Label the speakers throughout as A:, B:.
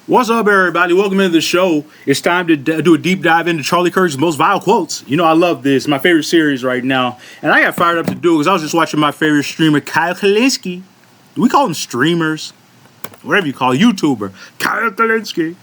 A: What's up, everybody? Welcome into the show. It's time to do a deep dive into Charlie Kirk's most vile quotes. You know, I love this. My favorite series right now. And I got fired up to do it because I was just watching my favorite streamer, Kyle Kalinske. We call them streamers. Whatever you call it. YouTuber. Kyle Kalinske.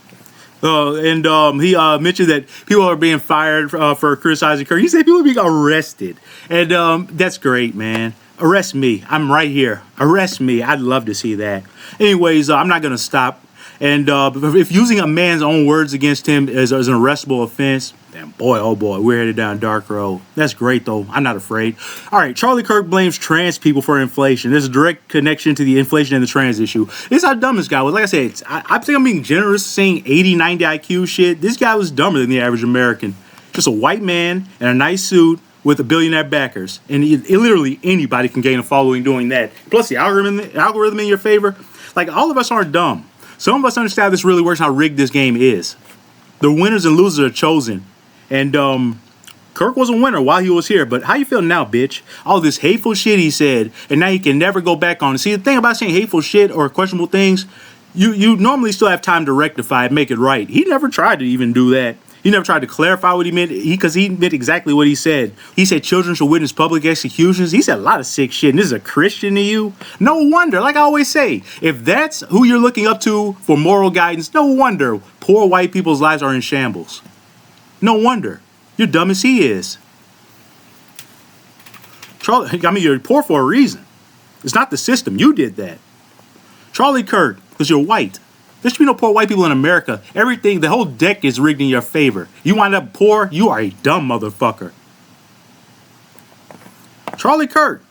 A: He mentioned that people are being fired for criticizing Kirk. He said people are being arrested. And that's great, man. Arrest me. I'm right here. Arrest me. I'd love to see that. Anyways, I'm not going to stop. And if using a man's own words against him is an arrestable offense, then boy, oh boy, we're headed down a dark road. That's great, though. I'm not afraid. All right, Charlie Kirk blames trans people for inflation. There's a direct connection to the inflation and the trans issue. This is how dumb this guy was. Like I said, I think I'm being generous saying 80, 90 IQ shit. This guy was dumber than the average American. Just a white man in a nice suit with a billionaire backers. And literally anybody can gain a following doing that. Plus the algorithm in your favor. Like, all of us aren't dumb. Some of us understand how this really works, how rigged this game is. The winners and losers are chosen. And Kirk was a winner while he was here. But how you feel now, bitch? All this hateful shit he said, and now he can never go back on it. See, the thing about saying hateful shit or questionable things, you normally still have time to rectify it, make it right. He never tried to even do that. He never tried to clarify what he meant, because he meant exactly what he said. He said children should witness public executions. He said a lot of sick shit, and this is a Christian to you? No wonder, like I always say, if that's who you're looking up to for moral guidance, no wonder poor white people's lives are in shambles. No wonder. You're dumb as he is. Charlie, I mean, you're poor for a reason. It's not the system. You did that. Charlie Kirk, because you're white. There should be no poor white people in America. Everything, the whole deck is rigged in your favor. You wind up poor, you are a dumb motherfucker. Charlie Kirk.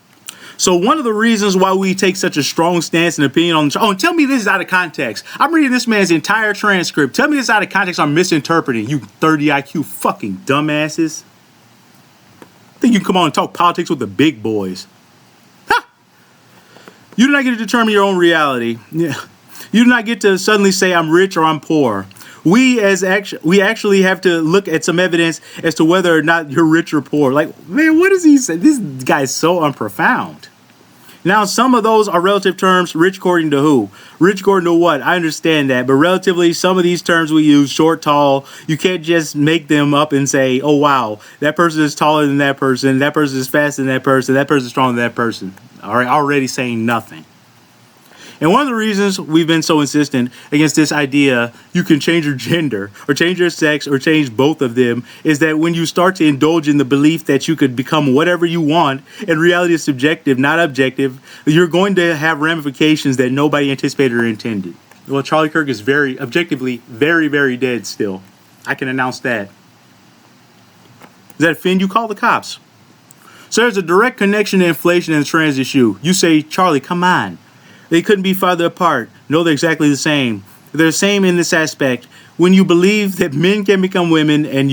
A: So one of the reasons why we take such a strong stance and opinion on... Oh, and tell me this is out of context. I'm reading this man's entire transcript. Tell me this is out of context. I'm misinterpreting. You 30 IQ fucking dumbasses. I think you can come on and talk politics with the big boys. Ha! You do not get to determine your own reality. Yeah. You do not get to suddenly say I'm rich or I'm poor. We actually have to look at some evidence as to whether or not you're rich or poor. Like, man, what does he say? This guy is so unprofound. Now, some of those are relative terms. Rich according to who? Rich according to what? I understand that. But relatively, some of these terms we use, short, tall, you can't just make them up and say, oh, wow, that person is taller than that person is faster than that person is stronger than that person. All right, already saying nothing. And one of the reasons we've been so insistent against this idea you can change your gender or change your sex or change both of them is that when you start to indulge in the belief that you could become whatever you want, and reality is subjective, not objective, you're going to have ramifications that nobody anticipated or intended. Well, Charlie Kirk is objectively very, very dead still. I can announce that. Does that offend you? Call the cops. So there's a direct connection to inflation and the trans issue. You say, Charlie, come on. They couldn't be farther apart. No, they're exactly the same. They're the same in this aspect. When you believe that men can become women, and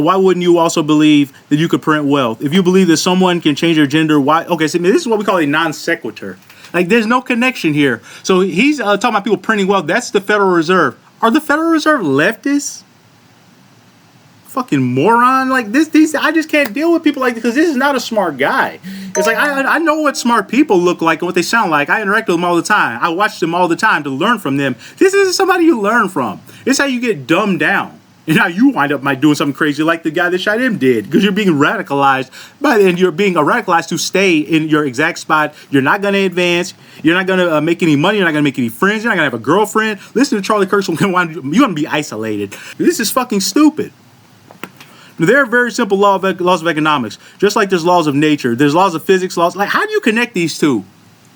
A: why wouldn't you also believe that you could print wealth? If you believe that someone can change their gender, why? Okay, so this is what we call a non sequitur. Like, there's no connection here. So he's talking about people printing wealth. That's the Federal Reserve. Are the Federal Reserve leftists? Fucking moron. Like, these I just can't deal with people like this, because this is not a smart guy. It's like, I know what smart people look like and what they sound like. I interact with them all the time. I watch them all the time to learn from them. This isn't somebody you learn from. It's how you get dumbed down. And now you wind up doing something crazy like the guy that shot him did, because you're being radicalized. And you're being radicalized to stay in your exact spot. You're not going to advance. You're not going to make any money. You're not going to make any friends. You're not going to have a girlfriend. Listen to Charlie Kirk. You're going to be isolated. This is fucking stupid. There are very simple laws of economics. Just like there's laws of nature, there's laws of physics, laws. Like, how do you connect these two?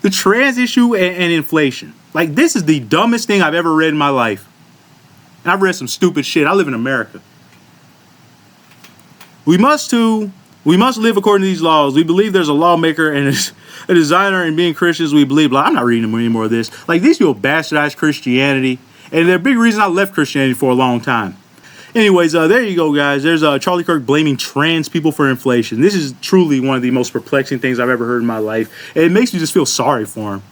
A: The trans issue and inflation. Like, this is the dumbest thing I've ever read in my life. And I've read some stupid shit. I live in America. We must live according to these laws. We believe there's a lawmaker and a designer, and being Christians, we believe. Like, I'm not reading any more of this. Like, these people bastardize Christianity. And they're a big reason I left Christianity for a long time. Anyways, there you go, guys. There's Charlie Kirk blaming trans people for inflation. This is truly one of the most perplexing things I've ever heard in my life. And it makes me just feel sorry for him.